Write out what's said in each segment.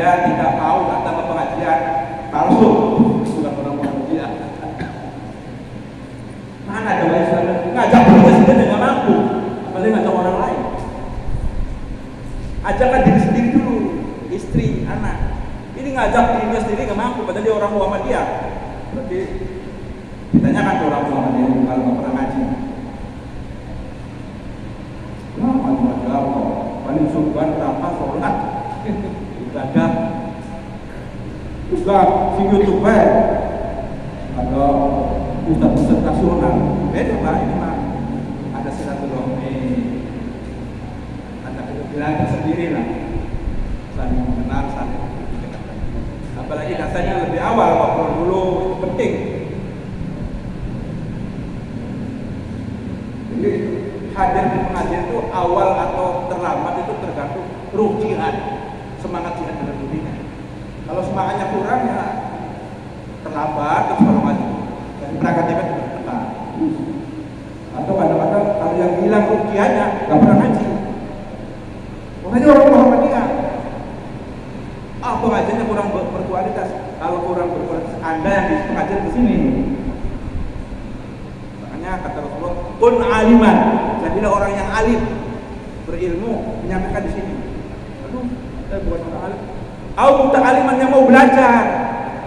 Dia tidak mau datang ke pengajian, palsu, bukan orang pengajian. Mana ada wali songo ngajak dirinya sendiri nggak mampu, apalagi ngajak orang lain. Ajakkan diri sendiri dulu, istri, anak. Ini ngajak dirinya sendiri nggak mampu, padahal dia orang Muhammadiyah. Berarti ditanyakan ke orang Muhammadiyah kalau nggak pernah ngaji. Macam-macam apa? Paling sukan tanpa sholat, ibadah. Juga si YouTuber atau ustaz-ustaz nasional, beda pak. Ini mah ada silaturahmi, ada kegiatan sendiri lah, saling mengenal, saling. Apalagi katanya lebih awal, ngobrol dulu, itu penting. Jadi hadir di pengajian itu awal atau terlambat itu tergantung ruh jihad, semangat jihad dalam dirinya. Kalau semangatnya kurang ya terlambat terus kalau maju dan berangkatnya kan bertekan. Atau kadang-kadang kalau yang hilang ruh jihadnya nggak pernah ngaji. Makanya orang Muhammadiyah pengajiannya kurang berkualitas. Kalau kurang berkualitas, Anda yang di pengajian ke sini. Makanya kata Rasulullah, kun aliman, jadilah orang yang alim, berilmu, menyampaikan di sini. Aduh, saya bukan orang alim. Au aliman yang mau belajar.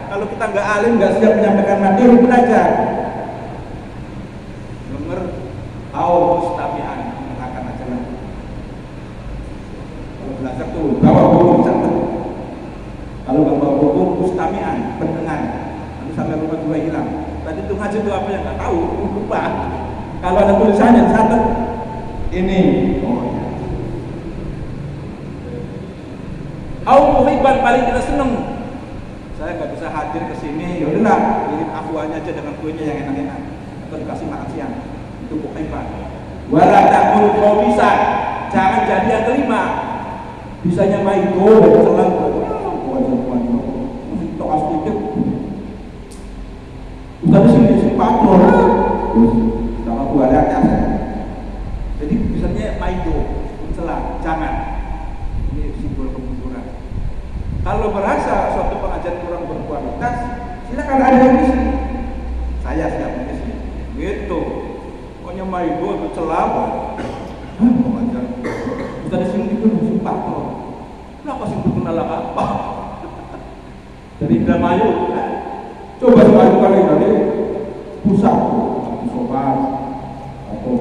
Kalau kita nggak alim, nggak siap menyampaikan materi, belajar. Nomor au mustami'an, mendengarkan aja lah. Kalau belajar tuh bawa buku catat. Kalau nggak bawa buku, mustami'an, pendengar. Nanti sampai rumah juga hilang. Tadi tuh ngaji itu apa yang nggak tahu, lupa. Kalau ada tulisannya catat ini. Oh ya. Au muhibban, paling kita seneng. Saya nggak bisa hadir ke sini, yaudahlah kirim akuannya aja dengan kuenya yang enak-enak atau dikasih makan siang. Itu muhibban. Wala ta'mul qawisa, jangan jadi yang kelima. Bisanya main gol, selang tokas sedikit. Udah di sini si patron, sama buahnya. Jadi bisanya main gol, selang, jangan. Ini simbol kemunduran. Kalau merasa suatu pengajian kurang berkualitas, silakan ada yang isi. Saya siap mengisi. Gitu. Pokoknya maido itu celama. Pengajian. Kita di sini itu sumpah kok. Kenapa sih itu kenal apa? Dari Indramayu. Coba sekali dari pusat, sobat, atau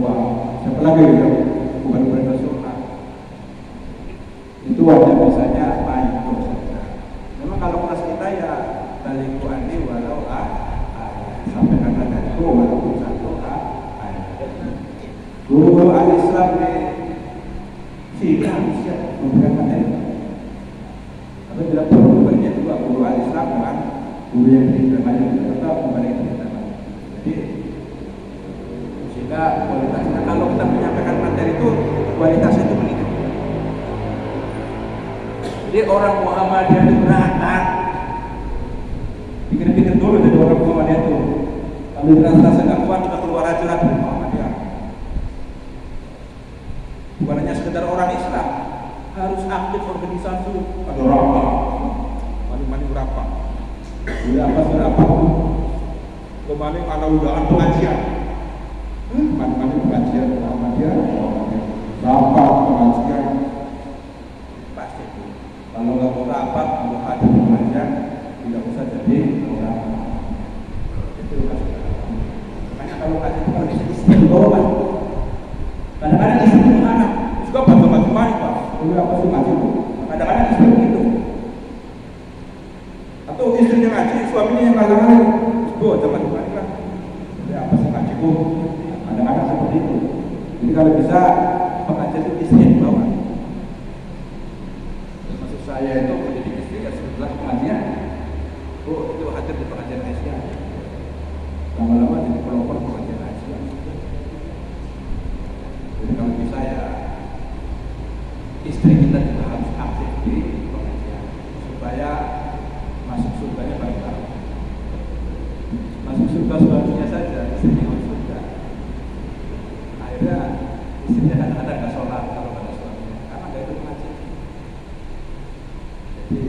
siapa lagi ya? Bukan nasional. Itu hanya biasanya main. Memang kalau kelas kita ya balik ani walau sampai kata itu walaupun satu guru al-Islam di Syria bisa memberikan materi. Tapi bila perlu banyak juga guru al-Islam dengan guru yang diterima tetap memberikan materi. Jadi sehingga kualitasnya kalau kita menyampaikan materi itu kualitasnya itu meningkat. Jadi orang Muhammadiyah itu berantak. Pikir-pikir dulu dari orang Muhammadiyah itu. Kalau dirasa nggak kuat kita keluar aja lah dari Muhammadiyah. Bukan hanya sekedar orang Islam, harus aktif organisasi. Ada rapat, mani-mani rapat. Sudah apa sudah apa? Kemarin ada undangan pengajian. Mani-mani pengajian Muhammadiyah, rapat pengajian. Pasti itu. Kalau nggak mau rapat, mau hadir pengajian, tidak usah jadi orang. Itu makanya kalau kajian itu harus istiqomah. Kadang-kadang istri itu anak juga bantu-bantu pak. Ini apa sih ngaji itu? Kadang-kadang istri begitu. Atau istrinya ngaji, suaminya yang ngalang-ngalang. Itu jangan dibalik lah. Ini apa sih ngaji itu? Kadang-kadang seperti itu. Jadi kalau bisa pengajian itu istrinya di bawah. Maksud saya itu menjadi istri ya setelah pengajian. Oh itu hadir di pengajian Asia. Lama-lama jadi pelopor pengajian Asia. Jadi kalau bisa ya istri kita juga harus aktif di pengajian supaya masuk surganya baik-baik. Masuk surga suaminya saja, istrinya masuk surga. Akhirnya istrinya kadang-kadang nggak sholat kalau pada suaminya karena nggak ikut pengajian. Jadi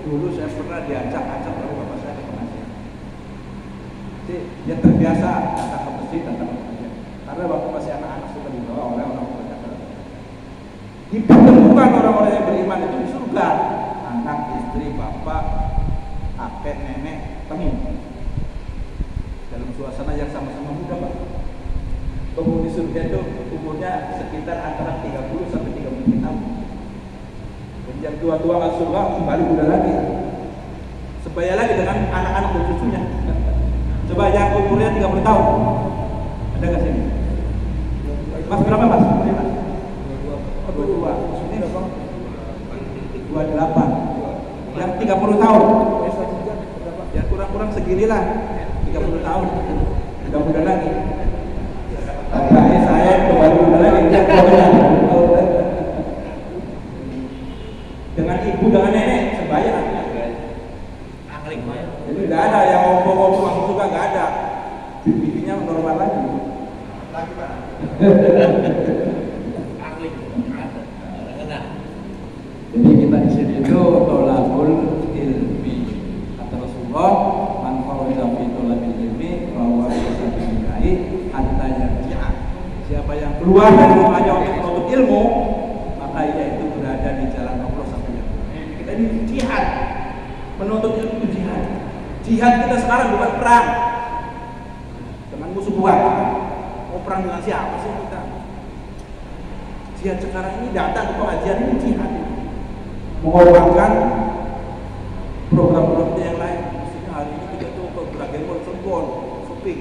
Dulu saya pernah diacak-acak oleh bapak saya ke pengajian. Jadi dia terbiasa datang ke masjid, datang ke pengajian. Karena waktu masih anak-anak suka dibawa oleh orang tuanya. Dipertemukan orang-orang yang beriman itu di surga. Anak, istri, bapak, kakek, nenek, temu dalam suasana yang sama-sama muda, Pak. Penghuni surga itu umurnya sekitar antara 30 sampai 30 tahun. Dan yang tua-tua masuk surga kembali muda lagi. Sebaya lagi dengan anak-anak dan cucunya. Coba yang umurnya 30 tahun. Ada nggak sini? Mas berapa Mas? 22. Ini berapa? 28. Yang 30 tahun. Ya kurang-kurang seginilah. 30 tahun. Mudah-mudahan lagi. Kakaknya saya kembali muda lagi. Dengan ibu, dengan nenek sebaya. Jadi nggak ada yang ngomong-ngomong masuk surga, nggak ada. Bibinya normal lagi. Lagi Pak. Jadi kita di sini itu tolakul ilmi kata Rasulullah, man kharaja fi talabil ilmi fa huwa fisabilillah hatta yarji'a. Siapa yang keluar dari rumahnya untuk menuntut ilmu, maka ia itu berada di jalan Allah sampai yang pulang. Kita ini jihad, menuntut ilmu itu jihad. Jihad kita sekarang bukan perang dengan musuh buat. Mau perang dengan siapa sih kita? Jihad sekarang ini datang ke pengajian ini jihad. Mengorbankan program-program yang lain. Maksudnya hari ini kita tuh ke Dragon Ball, Softball, shopping,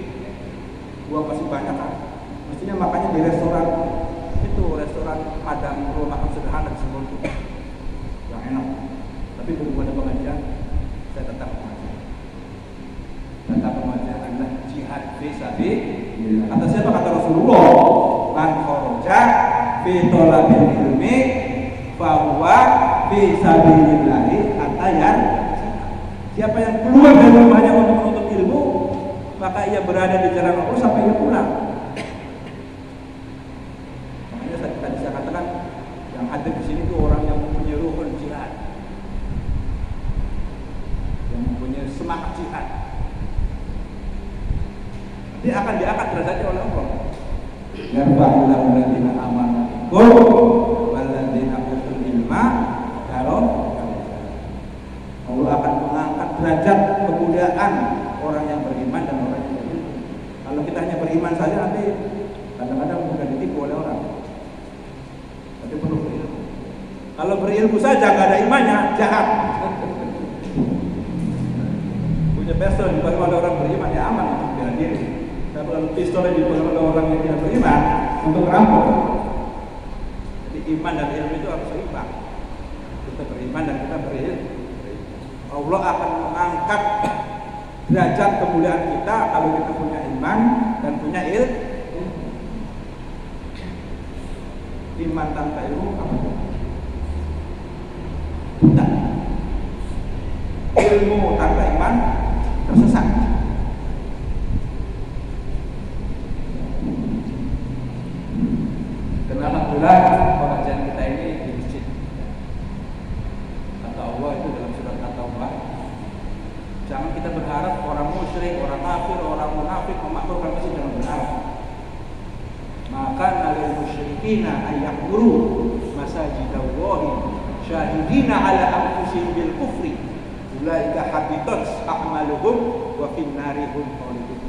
uang masih banyak kan. Mestinya makanya di restoran itu, restoran Padang, rumah makan sederhana di Sembol itu yang enak. Tapi berhubung ada pengajian, saya tetap pengajian. Tetap pengajian adalah jihad fisabilillah. Kata siapa? Kata Rasulullah. Man kharaja fi thalabil ilmi fa huwa fisabilillah hatta yarji'a. Siapa yang keluar dari rumahnya untuk menuntut ilmu, maka ia berada di jalan Allah sampai ia pulang. Makanya tadi saya katakan yang hadir di sini itu orang yang mempunyai ruhul jihad, yang mempunyai semangat jihad. Nanti akan diangkat derajatnya oleh Allah. Yarfa'illahu alladziina aamanu minkum walladziina utul ilma darajat. Allah akan mengangkat derajat kemuliaan orang yang beriman dan orang yang berilmu. Kalau kita hanya beriman saja nanti kadang-kadang mudah ditipu oleh orang. Tapi perlu berilmu. Kalau berilmu saja nggak ada imannya, jahat. Punya pistol di bawah orang beriman ya aman untuk bela diri. Tapi kalau pistolnya di bawah orang yang tidak beriman untuk merampok. Jadi iman dan ilmu itu harus seimbang. Kita beriman dan kita berilmu. Allah akan mengangkat derajat kemuliaan kita kalau kita punya iman dan punya ilmu. Iman tanpa ilmu apa? Buta. Ilmu tanpa iman tersesat. Dan alhamdulillah pengajian kita ini di masjid. Kata Allah itu dalam surat At-Taubah, jangan kita berharap orang musyrik, orang kafir, orang munafik memakmurkan masjid, jangan berharap. Maka nalil musyrikina ayyakuru masajidallahi syahidina ala anfusihim bil kufri ulaika habitat a'maluhum wa fin narihum khalidun.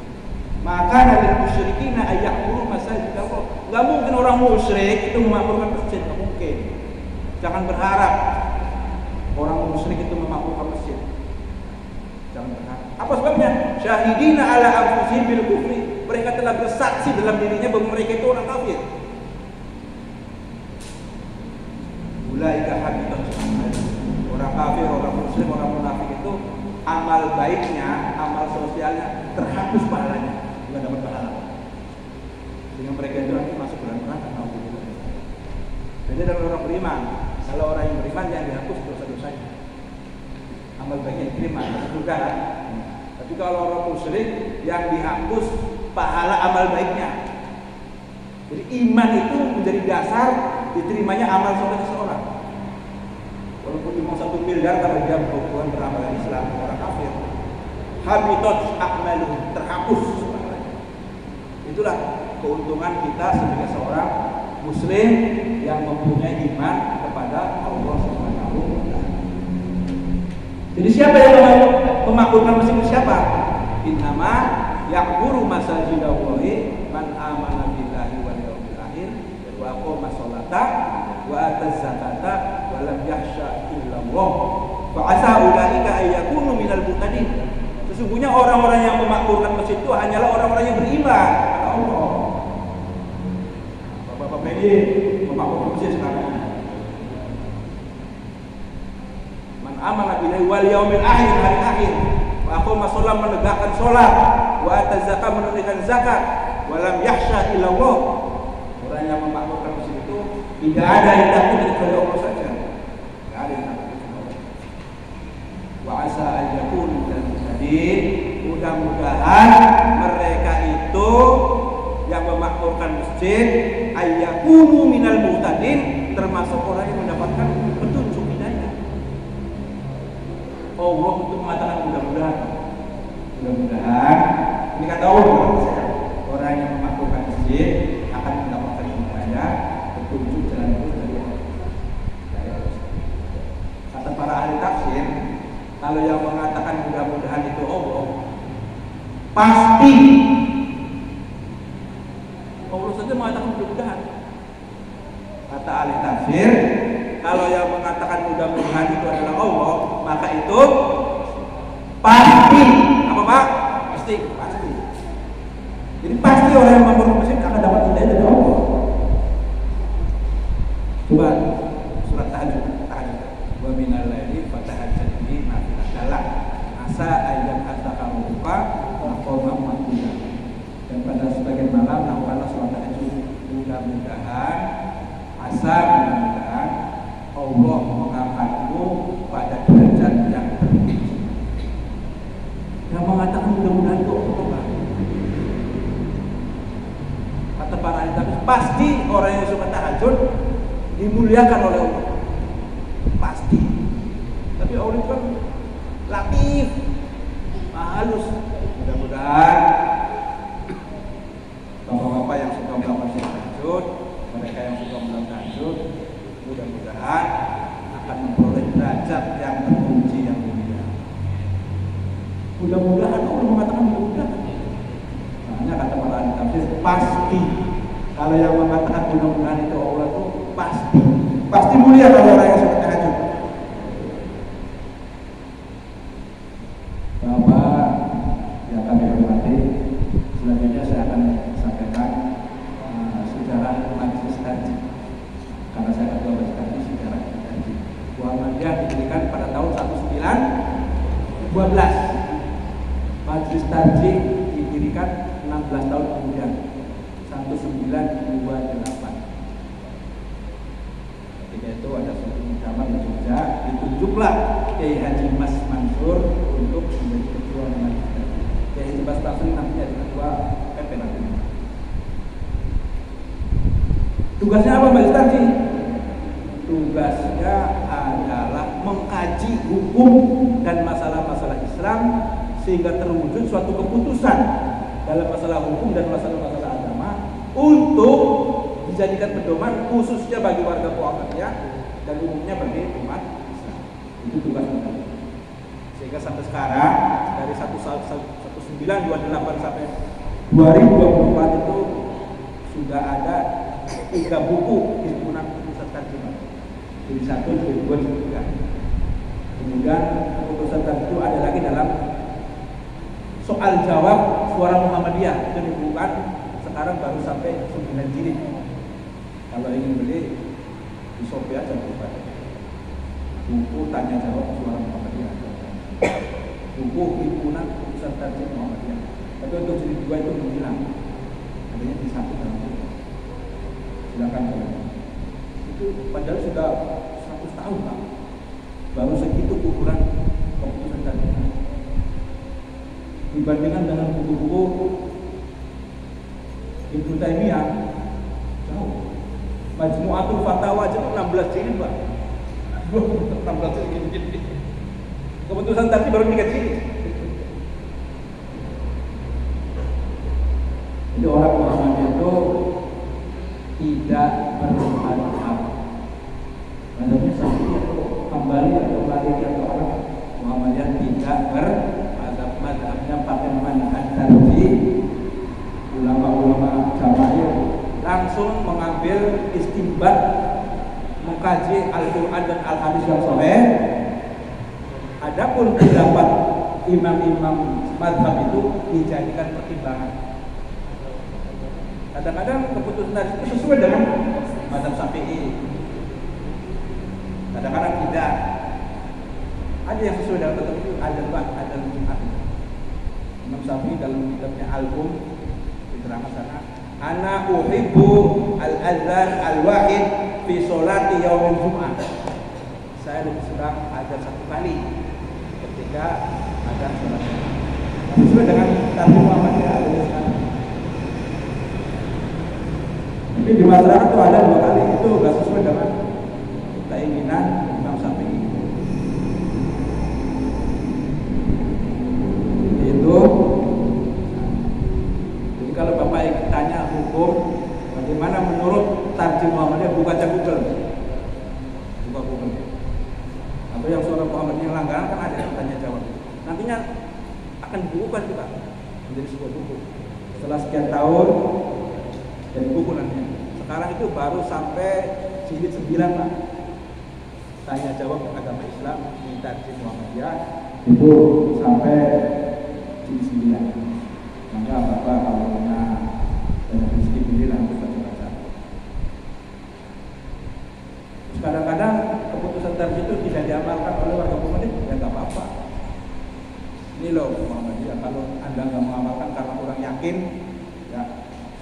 Maka nalil musyrikina ayyakuru masajidallah. Enggak mungkin orang musyrik itu memakmurkan masjid, enggak mungkin. Jangan berharap orang musyrik itu memakmurkan masjid. Jangan berharap. Apa sebabnya? Syahidina ala anfusihim bil kufri. Mereka telah bersaksi dalam dirinya bahwa mereka itu orang kafir. Ulaika habitat a'maluhum. Orang kafir, orang musyrik, orang munafik itu amal baiknya, amal sosialnya terhapus pahalanya, enggak dapat pahala. Sehingga mereka itu nanti masuk dalam neraka. Jadi dalam orang beriman, kalau orang yang beriman yang dihapus dosa-dosanya, amal baiknya diterima, masuk surga. Tapi kalau orang musyrik yang dihapus pahala amal baiknya. Jadi iman itu menjadi dasar diterimanya amal soleh seseorang. Walaupun cuma 1 miliar kalau dia berhubungan beramalan Islam, orang kafir. Habitat a'maluhum, terhapus semuanya. Itulah keuntungan kita sebagai seorang muslim yang mempunyai iman kepada Allah Subhanahu wa taala. Jadi siapa yang memakmurkan masjid itu siapa? Innama ya'muru masajidallahi man amana billahi wal yawmil akhir wa aqama sholata wa ata zakata wa lam yakhsha illallah fa asa ulaika ay yakunu minal muhtadin. Sesungguhnya orang-orang yang memakmurkan masjid itu hanyalah orang-orang yang beriman kepada Allah. Bapak-bapak ini memakmurkan masjid sekarang. Man amana billahi wal yawmil akhir, hari akhir. Wa aqama sholat, menegakkan sholat, wa ata zakat, menunaikan zakat, wa lam yakhsha illallah. Orang yang memakmurkan masjid itu tidak ada yang takut kecuali Allah saja. Tidak ada yang takut kecuali Allah. Wa asa an yakunu minal muhtadin. Mudah-mudahan mereka itu yang memakmurkan masjid ayyakunu minal muhtadin, termasuk orang yang mendapatkan petunjuk hidayah. Allah untuk mengatakan mudah-mudahan ini kata Allah, orang yang memakmurkan masjid akan mendapatkan hidayah, petunjuk jalan itu dari Allah. Kata para ahli tafsir, kalau yang mengatakan mudah-mudahan itu Allah, pasti Allah saja mengatakan mudah-mudahan. Kata ahli tafsir, kalau yang mengatakan mudah-mudahan itu adalah Allah, maka itu pasti. Apa Pak? Pasti. Jadi pasti orang yang memakmurkan masjid akan dapat hidayah dari Allah. Coba surat tahajud. Wa minal laili fatahajjad bihi nafilatan lak asa ayat atakamuka maqamam mahmudah. Dan pada sebagian malam lakukanlah salat tahajud. Mudah-mudahan mudah-mudahan Allah mengangkatmu pada derajat yang tertinggi. Yang mengatakan mudah-mudahan itu Allah. Kata para ahli tafsir, pasti orang yang suka tahajud dimuliakan oleh Allah. Pasti. Tapi Allah itu kan latif, halus. Mudah-mudahan bapak-bapak yang suka melakukan tahajud, mereka yang suka melakukan tahajud, mudah-mudahan akan memperoleh derajat yang terpuji yang mulia. Mudah-mudahan Allah mengatakan mudah-mudahan. Makanya kata para ahli tafsir, pasti. Kalau yang mengatakan mudah-mudahan itu Allah itu pasti mulia kalau orang yang suka tahajud. Bapak yang kami hormati, selanjutnya saya akan sampaikan sejarah majelis haji. Karena saya ketua majelis haji, sejarah haji. Muhammadiyah didirikan pada tahun 1912. Majelis haji didirikan 16 tahun kemudian, 1928. Ketika itu ada suatu muktamar di Jogja, ditunjuklah Kiai Haji Mas Mansur untuk menjadi ketua majelis haji. Kiai Haji Mas Mansur nantinya jadi ketua PP nanti. Tugasnya apa majelis haji? Tugasnya adalah mengkaji hukum dan masalah-masalah Islam sehingga terwujud suatu keputusan dalam masalah hukum dan masalah-masalah agama untuk dijadikan pedoman khususnya bagi warga Muhammadiyah dan umumnya bagi umat Islam. Itu tugas kita. Sehingga sampai sekarang dari 1928 sampai 2024 itu sudah ada 3 buku himpunan keputusan tarjimah. Jadi 1, 2, 3. Kemudian keputusan tarjimah itu ada lagi dalam soal jawab suara Muhammadiyah, itu dibukukan sekarang baru sampai 9 jilid. Kalau ingin beli di Shopee aja bukan. Buku tanya jawab suara Muhammadiyah. Buku himpunan keputusan tarjimah Muhammadiyah. Tapi untuk jilid 2 itu hilang. Adanya di 1 dalam buku. Silakan kalian. Itu padahal sudah 100 tahun Pak. Baru segitu ukuran keputusan tarjimah. Dibandingkan dengan buku-buku Ibnu Taimiyah jauh. Majmu'atul Fatawa aja 16 jilid Pak. 16 gini. Keputusan tadi baru dikasih. Jadi orang Muhammadiyah itu tidak bermadhab. Madhabnya sendiri atau kembali atau balik atau orang Muhammadiyah tidak bermadhab. Madhabnya pakai manhaj tarjih. Ulama-ulama jamaah langsung mengambil istinbat, mengkaji Al-Quran dan Al-Hadis yang sahih. Adapun pendapat imam-imam madhab itu dijadikan pertimbangan. Kadang-kadang keputusan dari itu sesuai dengan madhab Syafi'i, kadang-kadang tidak. Ada yang sesuai dengan madhab itu, ada Jumat. Imam Syafi'i dalam kitabnya Al-Um diterangkan sana, ana uhibbu al-adzan al-wahid fi sholati yaumil Jum'ah. Saya lebih suka azan satu kali ketika azan sholat Jumat. Sesuai dengan tarjih Muhammadiyah ada sekarang. Tapi di masyarakat itu ada 2 kali, itu nggak sesuai dengan keinginan Imam Syafi'i. Itu. Jadi kalau Bapak ingin tanya hukum, bagaimana menurut tarjih Muhammadiyah, buka aja Google. Buka Google. Atau yang suara Muhammadiyah langganan kan ada tanya jawab. Nantinya akan dibukukan juga menjadi sebuah buku. Setelah sekian tahun jadi buku nantinya. Sekarang itu baru sampai jilid 9 Pak. Tanya jawab agama Islam di tarjih Muhammadiyah itu sampai jilid 9. Maka Bapak kalau punya banyak rezeki pilih langsung baca-baca. Kadang-kadang keputusan tarjih itu tidak diamalkan oleh warga Muhammadiyah, ya nggak apa-apa. Ini loh Muhammadiyah, kalau Anda nggak mengamalkan karena kurang yakin, ya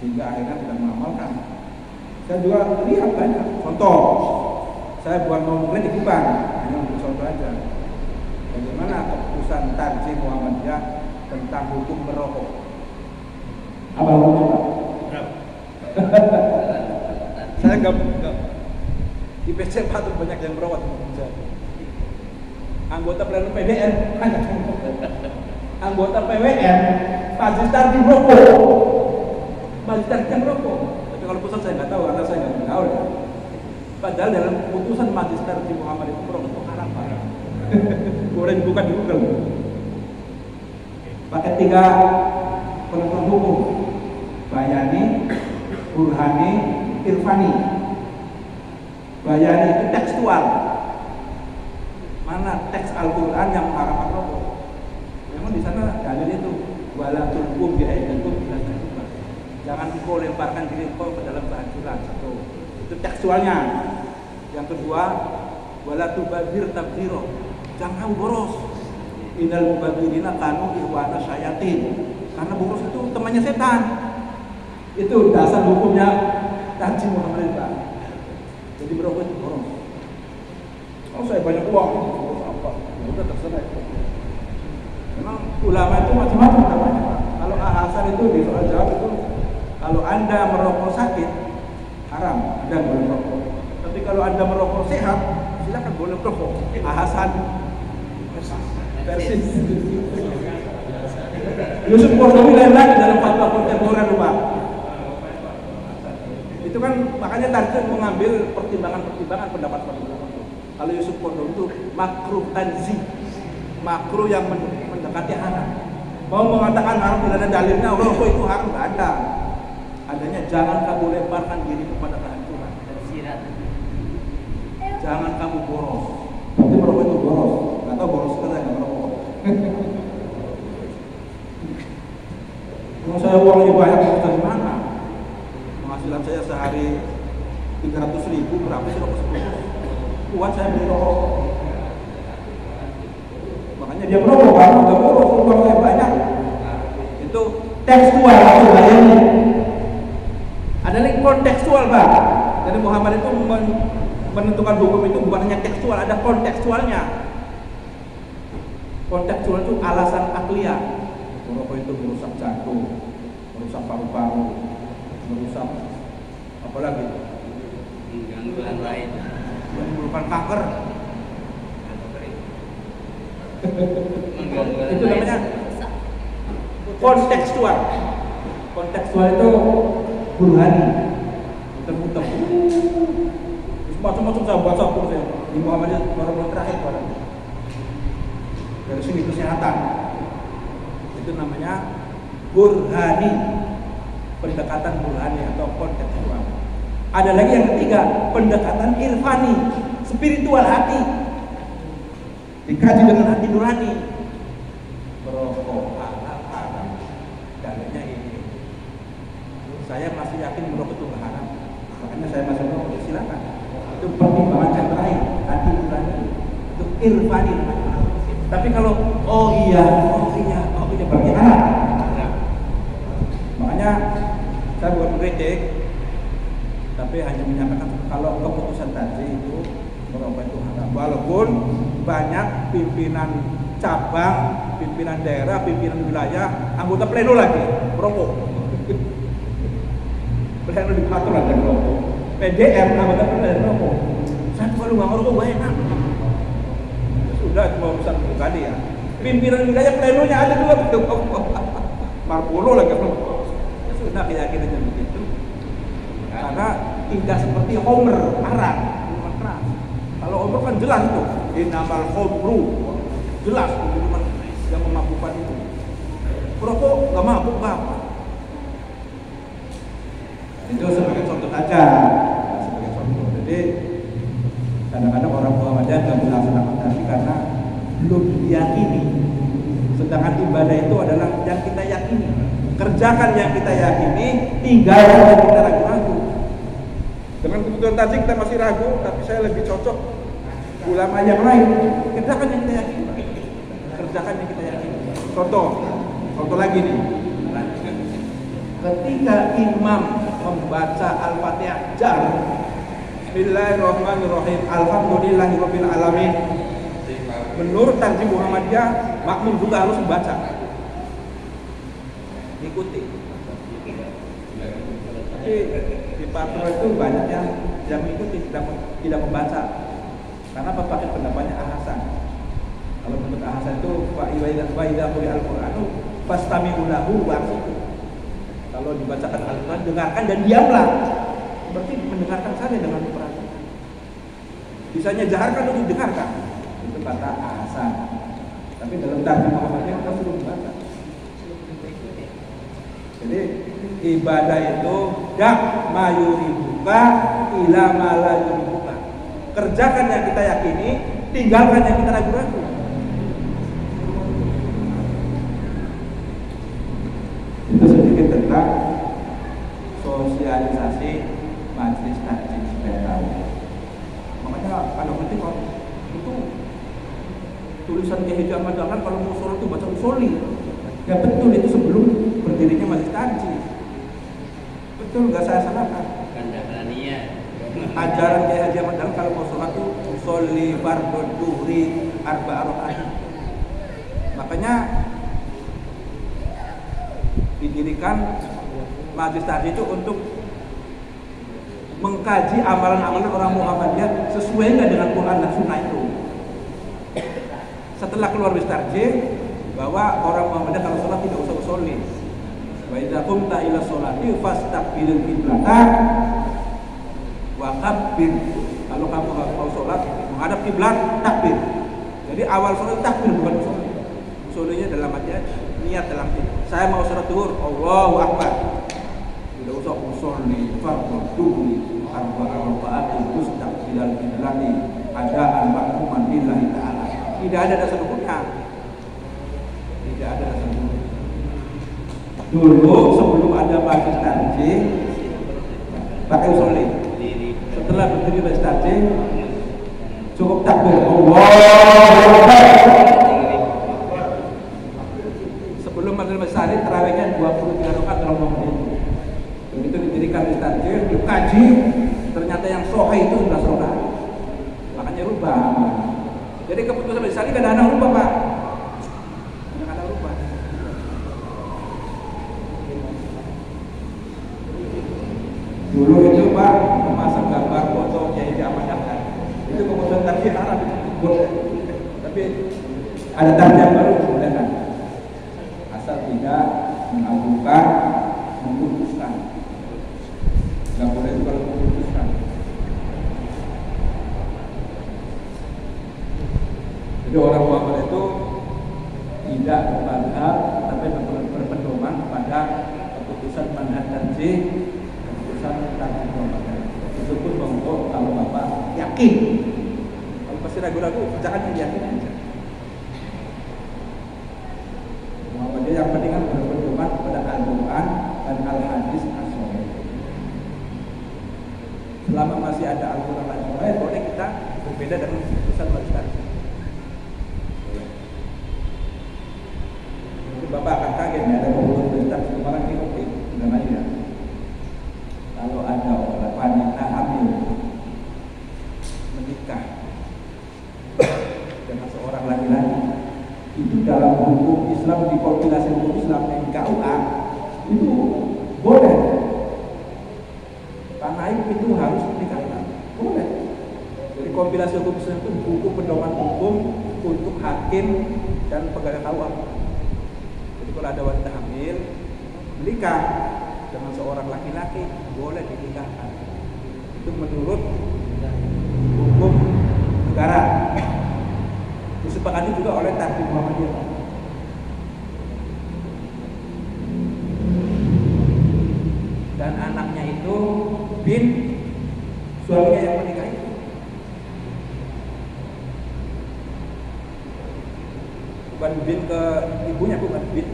sehingga akhirnya tidak mengamalkan. Saya juga lihat banyak contoh. Saya buat mau mengkritik bukan, hanya untuk contoh aja. Bagaimana keputusan tarjih Muhammadiyah tentang hukum merokok? Apa hukumnya Pak? Saya nggak di PC patut banyak yang merokok. Anggota pleno PDN, anggota PWN, majelis tarjih merokok, majelis tarjih merokok. Tapi kalau pusat saya nggak tahu, karena saya nggak tahu. Ya. Padahal dalam putusan majelis tarjih Muhammadiyah itu merokok itu haram Pak. Boleh dibuka di Google. Pakai 3 penentuan hukum: Bayani, Burhani, Irfani. Bayani itu tekstual. Mana teks Al-Quran yang mengharamkan rokok? Memang di sana dalil itu wala tulqu bi aydikum ila tahluka. Jangan engkau lemparkan diri engkau ke dalam kehancuran. Satu. Itu tekstualnya. Yang kedua, wala tubadzir tabdzira. Jangan boros. Innal mubadzirina kanu ikhwana syayatin. Karena boros itu temannya setan. Itu dasar hukumnya tarjih Muhammadiyah. Jadi merokok itu boros. Oh saya banyak uang, apa? Ya udah terserah. Memang ulama itu macam-macam namanya Pak. Kalau Hasan itu di soal jawab itu, kalau Anda merokok sakit, haram, Anda boleh merokok. Tapi kalau Anda merokok sehat, silakan boleh merokok. Hasan versi Yusuf Qaradawi lain lagi dalam fatwa kontemporer Pak. Itu kan makanya tarjih mengambil pertimbangan pendapat ulama. Kalau Yusuf Qaradawi itu makruh tanzih, makruh yang mendekati haram. Mau mengatakan haram tidak ada dalilnya, rokok itu haram, tidak ada. Adanya jangan kamu lemparkan diri kepada kehancuran. Jangan kamu boros. Berarti merokok itu boros. Nggak tahu boros kan saya nggak merokok. Kalau saya uangnya banyak dari mana? Penghasilan saya sehari 300.000, berapa sih rokok sebelumnya? Kuat saya beli rokok. Makanya dia merokok karena nggak boros, uang saya banyak. Itu tekstual atau bayarnya. Ada lagi kontekstual Pak. Jadi Muhammad itu menentukan hukum itu bukan hanya tekstual, ada kontekstualnya. Kontekstual itu alasan akliyah. Rokok itu merusak jantung, merusak paru-paru, merusak apa lagi? Gangguan lain. Menimbulkan kanker. Itu namanya kontekstual. Kontekstual itu burhani, muter-muter. Macam-macam saya baca pun saya di Muhammadiyah baru terakhir barang. Dari sini kesehatan. Itu namanya burhani, pendekatan burhani atau kontekstual. Ada lagi yang ketiga, pendekatan irfani, spiritual hati. Dikaji dengan hati nurani. Merokok haram, dalilnya ini. Saya masih yakin merokok itu haram. Makanya saya masih merokok, silakan. Itu pertimbangan yang terakhir, hati nurani. Itu irfani. Tapi kalau oh iya berarti haram. Makanya saya bukan mengkritik, tapi hanya menyatakan kalau keputusan tadi itu merokok itu haram. Walaupun banyak pimpinan cabang, pimpinan daerah, pimpinan wilayah, anggota pleno lagi merokok. Pleno diatur aja merokok. PDM anggota pleno merokok. Saya kalau nggak merokok gak enak. Sudah cuma urusan pribadi ya. Pimpinan wilayah plenonya ada juga betul. Marpolo lagi merokok. Sudah keyakinannya begitu. Karena tidak seperti Homer, arak, minuman keras. Kalau Homer kan jelas tuh, innamal khomru, jelas minuman yang memabukkan itu. Merokok nggak mabuk apa? Itu sebagai contoh aja, sebagai contoh. Jadi kadang-kadang orang Muhammadiyah nggak melaksanakan tadi karena belum diyakini. Sedangkan ibadah itu adalah yang kita yakini. Kerjakan yang kita yakini, tinggalkan yang kita ragu-ragu. Dengan kebutuhan tadi kita masih ragu, tapi saya lebih cocok ulama yang lain. Kerjakan yang kita yakini. Kerjakan yang kita yakini. Contoh lagi nih. Ketika imam membaca Al-Fatihah jar, Bismillahirrahmanirrahim, Alhamdulillahirabbil alamin. Menurut Tarjih Muhammadiyah, makmum juga harus membaca. Ikuti. Tapi di Papua itu banyak yang mengikuti, tidak membaca. Karena pakai pendapatnya Al-Hasan. Kalau menurut Al-Hasan itu wa idza quri'a al-Qur'anu fastami'u lahu wa'qilu. Kalau dibacakan Al-Qur'an, dengarkan dan diamlah. Berarti mendengarkan saja dengan perhatian. Bisanya jaharkan untuk dengarkan. Itu kata Al-Hasan. Tapi dalam Tarjih Muhammadiyah kita suruh membaca. Jadi ibadah itu dak mayuribuka ila ma la yuribuka. Kerjakan yang kita yakini, tinggalkan yang kita ragu-ragu. Itu sedikit tentang sosialisasi majelis takjil supaya tahu. Makanya kalau penting kok itu tulisan Kiai Haji Ahmad Dahlan kalau mau sholat itu baca usoli. Ya betul, itu sebelum berdirinya majelis takjil. Betul, nggak saya salahkan. Ajaran Kiai Haji Ahmad Dahlan kalau mau sholat itu usoli fardhu dhuhri arba'a rakaat. Makanya didirikan majelis takjil itu untuk mengkaji amalan-amalan orang Muhammadiyah sesuai nggak dengan Quran dan Sunnah itu. Setelah keluar majelis takjil, bahwa orang Muhammadiyah kalau sholat tidak usah usolli. Wa idza qumta ila sholati fastaqbilil qiblata wa kabbir. Kalau kamu mau sholat menghadap kiblat, takbir. Jadi awal sholat takbir, bukan usolli. Usollinya dalam hati, niat dalam hati. Saya mau sholat zuhur, Allahu Akbar. Tidak usah usolli fardhu dhuhri arba'a raka'atin mustaqbilal qiblati adaan ma'muman lillahi ta'ala. Tidak ada dasar hukumnya. Tidak ada dasar hukumnya. Dulu sebelum ada majelis takjil pakai usolli. Setelah berdiri majelis takjil cukup takbir Allahu Akbar. Sebelum majelis takjil tarawihnya 23 rakaat kalau mau itu. Begitu didirikan majelis takjil, dikaji, ternyata yang sahih itu 11 rakaat. Makanya rubah. Jadi keputusan majelis takjil kadang-kadang rubah, Pak. Kadang-kadang rubah. Dulu itu Pak memasang gambar foto Kiai Ahmad Dahlan. Itu keputusan takjil Arab itu. Tapi ada tarjah baru dibolehkan, asal tidak mengabulkan, memutuskan. Nggak boleh itu kalau memutuskan. Jadi orang muamalah itu tidak bermadhab, tapi berpedoman pada keputusan manhaj tarjih, keputusan tarjih muamalah. Itu pun untuk kalau bapak yakin, kalau pasti ragu-ragu, jangan yakin aja. Muamalah yang penting kan berpedoman pada Al-Quran dan Al-Hadis as-Shahih. Selama masih ada Al-Quran dan Al-Hadis, boleh kita berbeda dengan keputusan manhaj tarjih. Bapak akan kaget ya, ada keputusan Ustaz kemarin ini oke, namanya ya. Kalau ada orang wanita hamil menikah dengan seorang laki-laki, itu dalam hukum Islam, di kompilasi hukum Islam NKUA itu boleh. Karena itu harus menikahkan, boleh. Jadi kompilasi hukum Islam itu buku pedoman hukum untuk hakim dan pegawai KUA. Kalau ada wanita hamil menikah dengan seorang laki-laki, boleh dinikahkan. Itu menurut hukum negara. Disepakati juga oleh Tarjih Muhammadiyah. Dan anaknya itu bin suaminya yang menikah itu. Bukan bin ke ibunya, bukan bin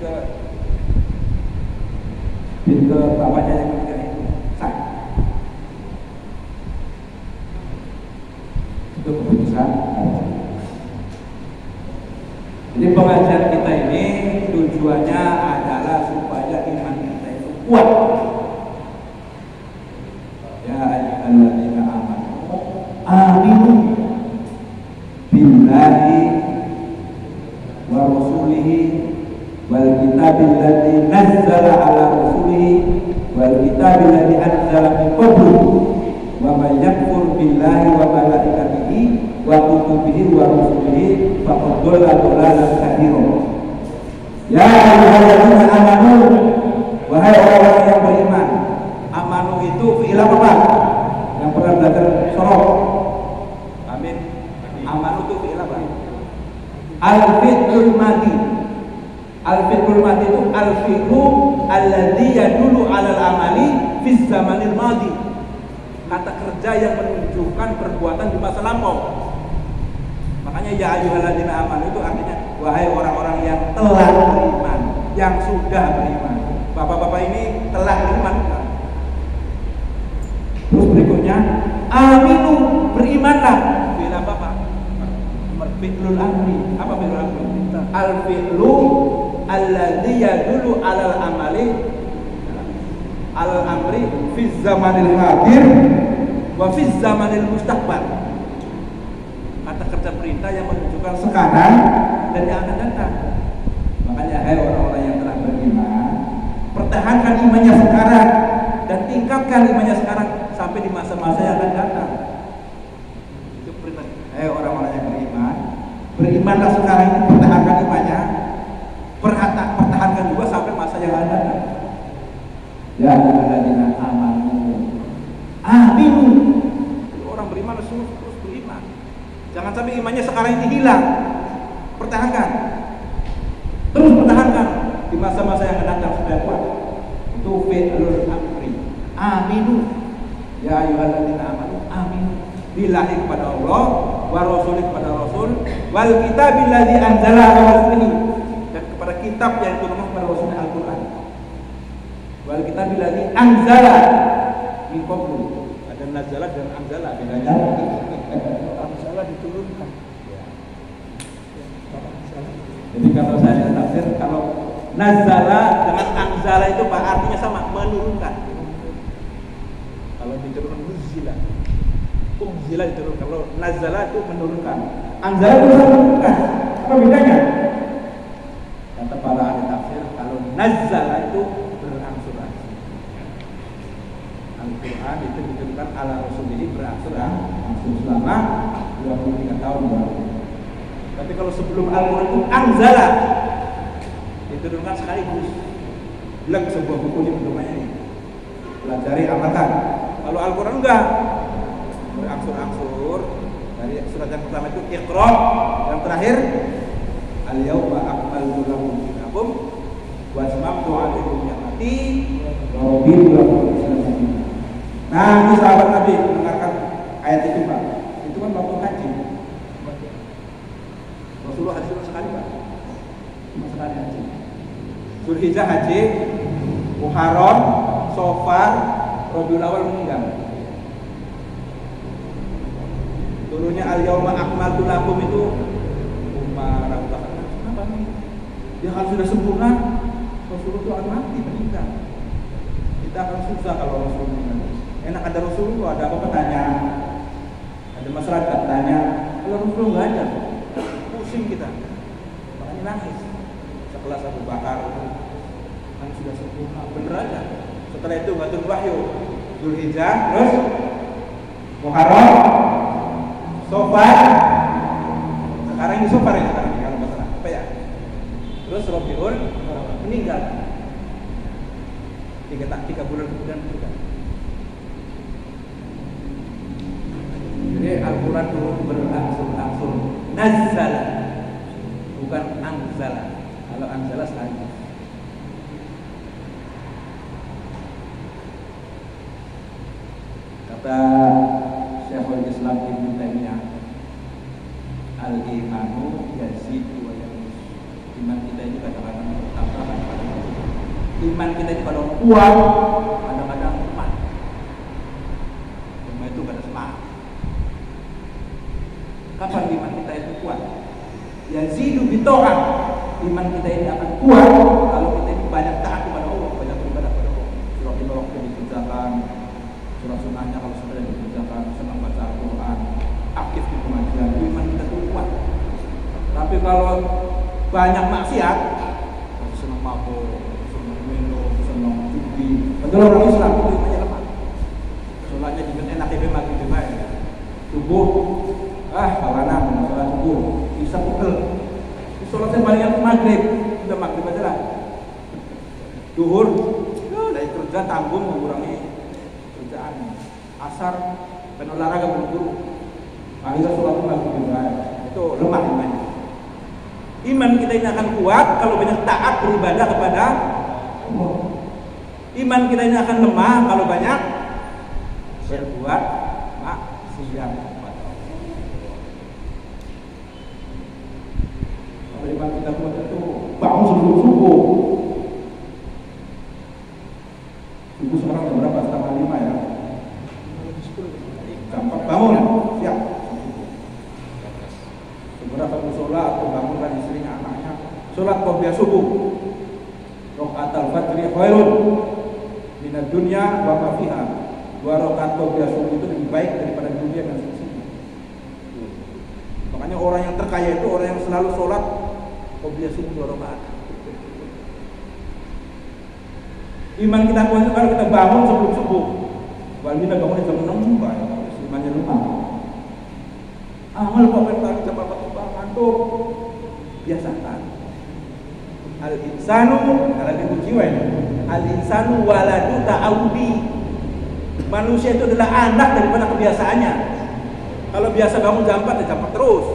ke bapaknya yang menikah itu. Sah. Itu keputusan. Jadi pengajian kita ini tujuannya adalah supaya iman kita itu kuat. Ya ayyuhalladzina amanu aminu billahi wa rasulihi wal kitabil ladzi nazzala ala rasulihi wal kitabil ladzi anzala min qablu wa may yakfur billahi wa malaikatihi wa kutubihi wa rusulihi faqad dhalla dhalalan katsiran. Ya ayyuhalladzina amanu, wahai orang-orang yang beriman. Amanu itu fi'il apa? Yang pernah belajar sorok. Amin. Amanu itu fi'il apa? Al-fi'lul madi. Al-fi'lul madi itu al-fi'lu alladzi yadullu 'alal amali fi zamanil madi. Kata kerja yang menunjukkan perbuatan di masa lampau. Makanya ya ayyuhalladzina amanu itu artinya wahai orang-orang yang telah beriman, yang sudah beriman. Bapak-bapak ini telah beriman. Terus berikutnya aminu, berimanlah. Bila bapak fi'lul amri. Apa fi'lul amri? Al-fi'lu alladzi yadullu 'alal amali al-amri fi zamanil hadir wa fi zamanil mustaqbal. Kata kerja perintah yang menunjukkan sekarang dan yang akan datang. Makanya hai orang-orang yang telah beriman, pertahankan imannya sekarang dan tingkatkan imannya sekarang sampai di masa-masa yang akan datang. Itu perintah. Hai orang-orang yang beriman, berimanlah sekarang ini, pertahankan imannya, pertahankan juga sampai masa yang akan datang. Ya ayyuhalladzina amanu aminu. Orang beriman harus terus beriman. Jangan sampai imannya sekarang ini hilang. Pertahankan. Terus pertahankan di masa-masa yang akan datang supaya kuat. Itu fi'lul amri. Aminu. Ya ayyuhalladzina amanu aminu. Billahi kepada Allah, wa rasulih kepada Rasul, wal kitabil ladzi anzala ala rasulihi, dan kepada kitab yang diturunkan kepada Rasulnya Al-Qur'an. Wal kitabil ladzi anzala min qablu. Ada nazala dan anzala bedanya. Anzala diturunkan. Jadi kalau saya tafsir, kalau nazala dengan anzala itu Pak artinya sama, menurunkan. Kalau diturunkan nuzila, unzila diturunkan. Kalau nazala itu menurunkan, anzala itu menurunkan. Apa bedanya? Kata para ahli tafsir, kalau nazala itu berangsur-angsur. Al-Quran itu diturunkan ala Rasulullah berangsur-angsur selama 23 tahun baru. Tapi kalau sebelum Al-Quran itu anzala, diturunkan sekaligus. Bilang sebuah buku ini namanya ini. Pelajari, amalkan. Kalau Al-Quran enggak, berangsur-angsur. Dari surat yang pertama itu Iqra, yang terakhir Al-Yawma akmaltu lakum dinakum wa atmamtu 'alaikum ni'mati wa raditu lakum al-Islam. Nah, ini sahabat Nabi mendengarkan ayat itu, Pak. Itu kan waktu haji. Rasulullah haji cuma sekali, Pak. Cuma sekali haji. Zulhijjah haji, Muharram, Safar, Rabiul Awal meninggal. Turunnya Al-Yawma akmaltu lakum itu Umar Abu Bakar. Kenapa nih? Dia kalau sudah sempurna, Rasulullah itu akan mati, meninggal. Kita akan susah kalau Rasulullah meninggal. Enak ada Rasulullah, ada apa tanya, ada masyarakat tanya. Kalau Rasulullah nggak ada, pusing kita, makanya nangis. Sekelas Abu Bakar kan sudah sempurna, bener aja. Setelah itu nggak turun wahyu, Zulhijjah, terus Muharram, Safar. Sekarang ini Safar ya sekarang kalau nggak salah, apa ya? Terus Rabiul meninggal. 3 bulan kemudian meninggal. Jadi Al-Quran turun berangsur-angsur. Nazzala, bukan anzala. Kalau anzala sekali. Kata Syekhul Islam Ibnu Taimiyah, al-imanu yazidu wa yanqus. Iman kita itu kadang-kadang bertambah, kadang-kadang iman kita itu kadang kuat, kadang-kadang lemah. Lemah itu pada semangat. Kapan iman kita itu kuat? Yazidu bita'ah. Iman kita ini akan kuat kalau kita ini banyak taat kepada Allah, banyak beribadah kepada Allah. Surah Al-Baqarah dikerjakan, surah sunnahnya kalau sudah dikerjakan, senang baca Al-Quran, aktif di pengajian, iman kita itu kuat. Tapi kalau banyak maksiat, senang mabuk, senang minum, senang judi, betul orang Islam itu imannya lemah. Sholatnya juga enak ya, maghrib juga ya. Subuh, kawana sholat subuh, bisa pukul. Sholatnya paling maghrib, udah maghrib aja lah. Duhur, dari kerja tanggung mengurangi kerjaan. Asar, olahraga buru-buru. Akhirnya sholat maghrib juga, itu lemah imannya. Iman kita ini akan kuat kalau banyak taat beribadah kepada Allah. Iman kita ini akan lemah kalau banyak berbuat maksiat. Kalau iman kita kuat itu bangun sebelum subuh. Subuh sekarang jam berapa? 4:30 ya. Jam 4 bangun, siap. Segera kamu sholat atau bangunkan istrinya, anaknya. Sholat qobliyah subuh. Rakaat al-fajri khairun minad dunya wa ma fiha. 2 rakaat qobliyah subuh itu lebih baik daripada dunia dan seisinya. Makanya orang yang terkaya itu orang yang selalu sholat qobliyah subuh 2 rakaat. Iman kita kuat kalau kita bangun sebelum subuh. Kalau kita bangun jam 6 baik, imannya lemah. Amal pemerintah jam 4 ngantuk, biasakan. Al-insanu, kalau itu jiwa ini. Al-insanu waladu ta'awudi. Manusia itu adalah anak daripada kebiasaannya. Kalau biasa bangun jam 4 ya jam 4 terus.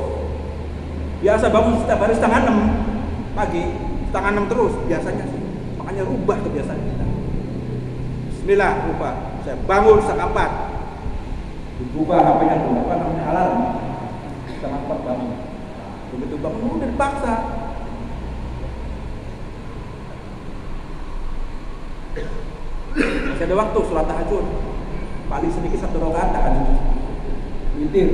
Biasa bangun setiap hari setengah 6 pagi, setengah 6 terus biasanya sih. Makanya rubah kebiasaan kita. Bismillah, rubah. Saya bangun setengah 4. Dibuka HP-nya dulu, apa namanya, alarm. Setengah 4 bangun. Begitu bangun udah dipaksa. Masih ada waktu sholat tahajud. Paling sedikit 1 rakaat tahajud. Witir.